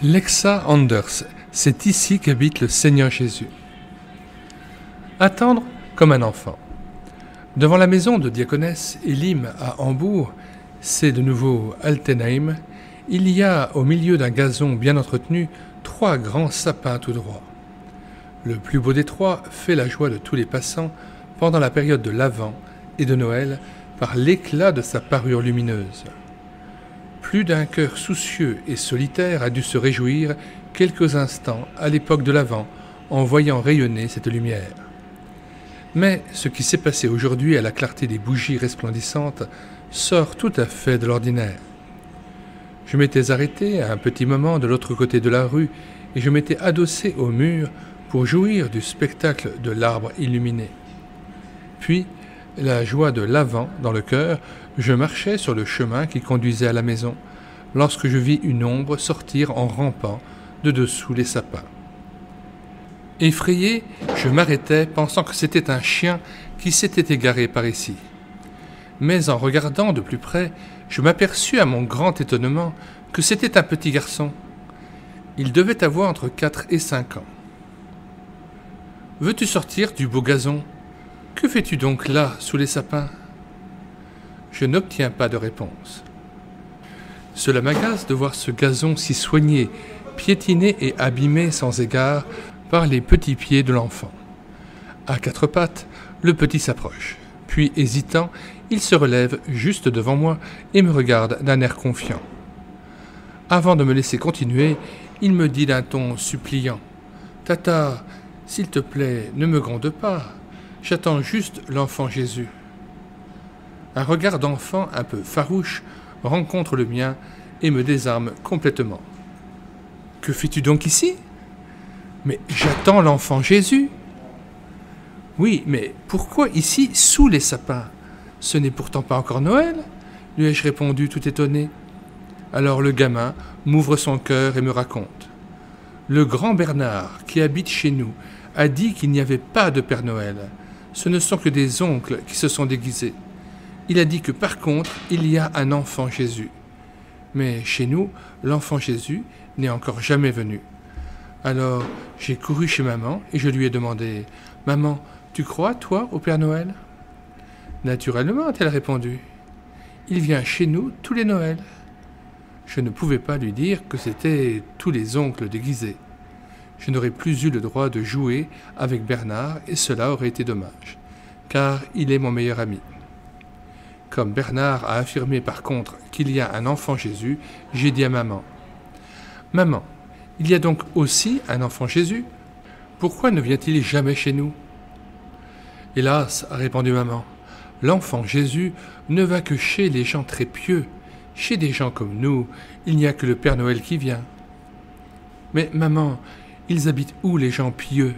Lexa Anders, c'est ici qu'habite le Seigneur Jésus. Attendre comme un enfant. Devant la maison de diaconesse Elim à Hambourg, c'est de nouveau Altenheim, il y a au milieu d'un gazon bien entretenu 3 grands sapins tout droits. Le plus beau des 3 fait la joie de tous les passants pendant la période de l'Avent et de Noël par l'éclat de sa parure lumineuse. Plus d'un cœur soucieux et solitaire a dû se réjouir quelques instants à l'époque de l'Avent en voyant rayonner cette lumière. Mais ce qui s'est passé aujourd'hui à la clarté des bougies resplendissantes sort tout à fait de l'ordinaire. Je m'étais arrêté à un petit moment de l'autre côté de la rue et je m'étais adossé au mur pour jouir du spectacle de l'arbre illuminé. Puis, la joie de l'Avent dans le cœur, je marchais sur le chemin qui conduisait à la maison, lorsque je vis une ombre sortir en rampant de dessous les sapins. Effrayé, je m'arrêtais pensant que c'était un chien qui s'était égaré par ici. Mais en regardant de plus près, je m'aperçus à mon grand étonnement que c'était un petit garçon. Il devait avoir entre 4 et 5 ans. « Veux-tu sortir du beau gazon ? Que fais-tu donc là, sous les sapins ?» Je n'obtiens pas de réponse. Cela m'agace de voir ce gazon si soigné, piétiné et abîmé sans égard par les petits pieds de l'enfant. À 4 pattes, le petit s'approche. Puis, hésitant, il se relève juste devant moi et me regarde d'un air confiant. Avant de me laisser continuer, il me dit d'un ton suppliant « Tata, s'il te plaît, ne me gronde pas. J'attends juste l'enfant Jésus. » Un regard d'enfant un peu farouche rencontre le mien et me désarme complètement. « Que fais-tu donc ici ? » ?»« Mais j'attends l'enfant Jésus. »« Oui, mais pourquoi ici, sous les sapins ? Ce n'est pourtant pas encore Noël ?» lui ai-je répondu tout étonné. Alors le gamin m'ouvre son cœur et me raconte. « Le grand Bernard, qui habite chez nous, a dit qu'il n'y avait pas de Père Noël. Ce ne sont que des oncles qui se sont déguisés. Il a dit que par contre, il y a un enfant Jésus. Mais chez nous, l'enfant Jésus n'est encore jamais venu. Alors, j'ai couru chez maman et je lui ai demandé « Maman, tu crois, toi, au Père Noël ?»« Naturellement, a-t-elle répondu. Il vient chez nous tous les Noëls. » Je ne pouvais pas lui dire que c'était tous les oncles déguisés. Je n'aurais plus eu le droit de jouer avec Bernard et cela aurait été dommage, car il est mon meilleur ami. Comme Bernard a affirmé par contre qu'il y a un enfant Jésus, j'ai dit à maman « Maman, il y a donc aussi un enfant Jésus ? Pourquoi ne vient-il jamais chez nous ?»« Hélas, a répondu maman, l'enfant Jésus ne va que chez les gens très pieux. Chez des gens comme nous, il n'y a que le Père Noël qui vient. »« Mais maman, ils habitent où les gens pieux ? » ?»«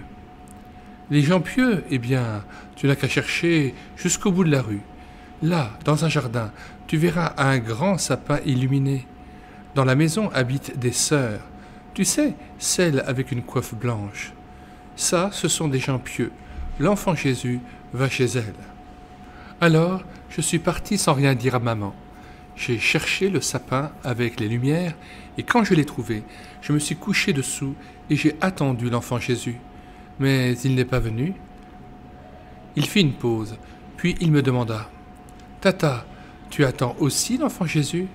Les gens pieux, eh bien, tu n'as qu'à chercher jusqu'au bout de la rue. Là, dans un jardin, tu verras un grand sapin illuminé. Dans la maison habitent des sœurs. Tu sais, celles avec une coiffe blanche. Ça, ce sont des gens pieux. L'enfant Jésus va chez elles. » Alors, je suis parti sans rien dire à maman. J'ai cherché le sapin avec les lumières et quand je l'ai trouvé, je me suis couché dessous et j'ai attendu l'enfant Jésus. Mais il n'est pas venu. Il fit une pause, puis il me demanda « Tata, tu attends aussi l'enfant Jésus ?»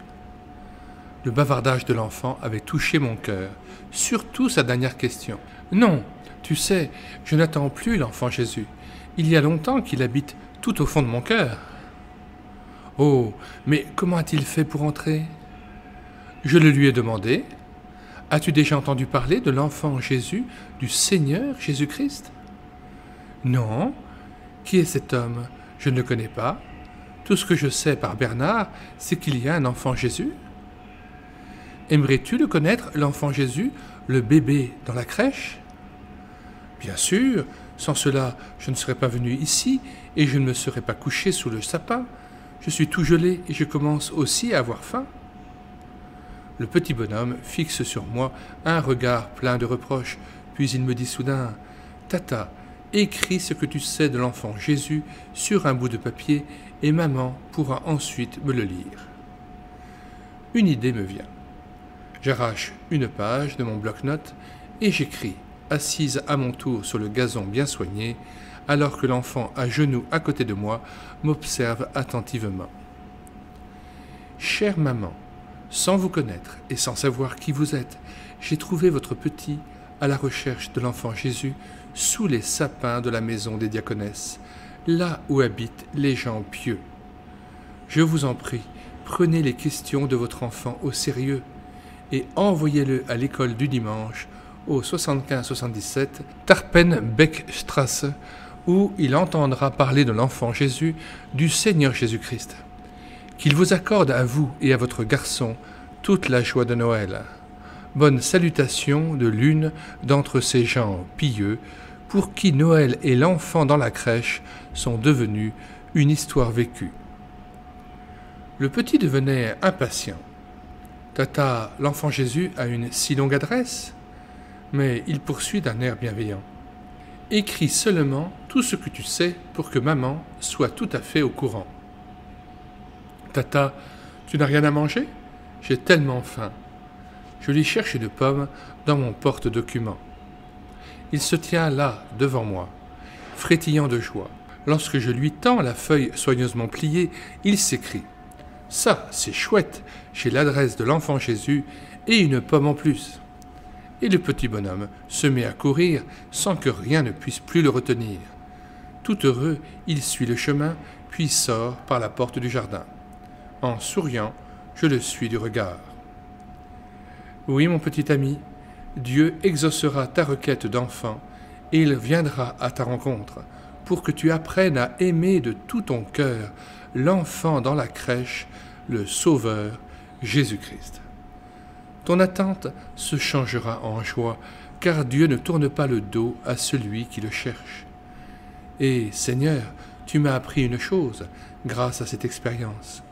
Le bavardage de l'enfant avait touché mon cœur, surtout sa dernière question. « Non, tu sais, je n'attends plus l'enfant Jésus. Il y a longtemps qu'il habite tout au fond de mon cœur. » « Oh, mais comment a-t-il fait pour entrer ?» Je le lui ai demandé. « As-tu déjà entendu parler de l'enfant Jésus, du Seigneur Jésus-Christ ?»« Non. Qui est cet homme ? Je ne le connais pas. Tout ce que je sais par Bernard, c'est qu'il y a un enfant Jésus. »« Aimerais-tu le connaître, l'enfant Jésus, le bébé dans la crèche ?»« Bien sûr. Sans cela, je ne serais pas venu ici et je ne me serais pas couché sous le sapin. Je suis tout gelé et je commence aussi à avoir faim. » Le petit bonhomme fixe sur moi un regard plein de reproches, puis il me dit soudain « Tata, écris ce que tu sais de l'enfant Jésus sur un bout de papier et maman pourra ensuite me le lire. » Une idée me vient. J'arrache une page de mon bloc-notes et j'écris, assise à mon tour sur le gazon bien soigné, alors que l'enfant à genoux à côté de moi m'observe attentivement. Chère maman, sans vous connaître et sans savoir qui vous êtes, j'ai trouvé votre petit à la recherche de l'enfant Jésus sous les sapins de la maison des diaconesses, là où habitent les gens pieux. Je vous en prie, prenez les questions de votre enfant au sérieux et envoyez-le à l'école du dimanche au 75-77 Tarpenbeckstrasse, où il entendra parler de l'enfant Jésus, du Seigneur Jésus-Christ. Qu'il vous accorde à vous et à votre garçon toute la joie de Noël. Bonne salutation de l'une d'entre ces gens pieux, pour qui Noël et l'enfant dans la crèche sont devenus une histoire vécue. Le petit devenait impatient. Tata, l'enfant Jésus a une si longue adresse? Mais il poursuit d'un air bienveillant. Écris seulement tout ce que tu sais pour que maman soit tout à fait au courant. Tata, tu n'as rien à manger? J'ai tellement faim. Je lui cherche une pomme dans mon porte-document. Il se tient là, devant moi, frétillant de joie. Lorsque je lui tends la feuille soigneusement pliée, il s'écrie. Ça, c'est chouette, j'ai l'adresse de l'enfant Jésus et une pomme en plus. Et le petit bonhomme se met à courir sans que rien ne puisse plus le retenir. Tout heureux, il suit le chemin, puis sort par la porte du jardin. En souriant, je le suis du regard. Oui, mon petit ami, Dieu exaucera ta requête d'enfant, et il viendra à ta rencontre, pour que tu apprennes à aimer de tout ton cœur l'enfant dans la crèche, le Sauveur, Jésus-Christ. Ton attente se changera en joie, car Dieu ne tourne pas le dos à celui qui le cherche. Et Seigneur, tu m'as appris une chose grâce à cette expérience.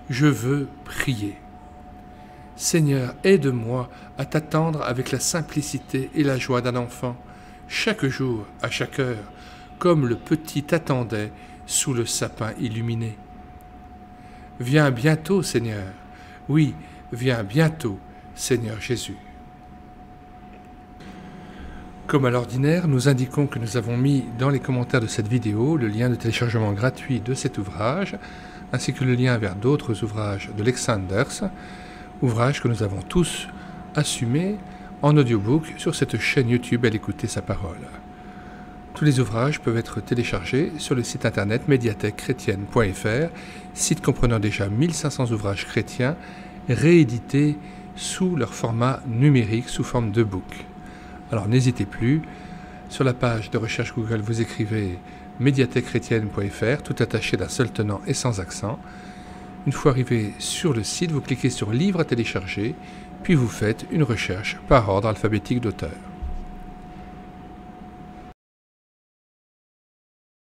Je veux prier. Seigneur, aide-moi à t'attendre avec la simplicité et la joie d'un enfant, chaque jour, à chaque heure, comme le petit t'attendait sous le sapin illuminé. Viens bientôt, Seigneur. Oui, viens bientôt, Seigneur Jésus. Comme à l'ordinaire, nous indiquons que nous avons mis dans les commentaires de cette vidéo le lien de téléchargement gratuit de cet ouvrage, ainsi que le lien vers d'autres ouvrages de Lex Sanders, ouvrages que nous avons tous assumés en audiobook sur cette chaîne YouTube à l'écouter sa parole. Tous les ouvrages peuvent être téléchargés sur le site internet médiathèque-chrétienne.fr, site comprenant déjà 1500 ouvrages chrétiens réédités sous leur format numérique sous forme de book. Alors n'hésitez plus, sur la page de recherche Google, vous écrivez médiathèque-chrétienne.fr, tout attaché d'un seul tenant et sans accent. Une fois arrivé sur le site, vous cliquez sur Livres à télécharger, puis vous faites une recherche par ordre alphabétique d'auteur.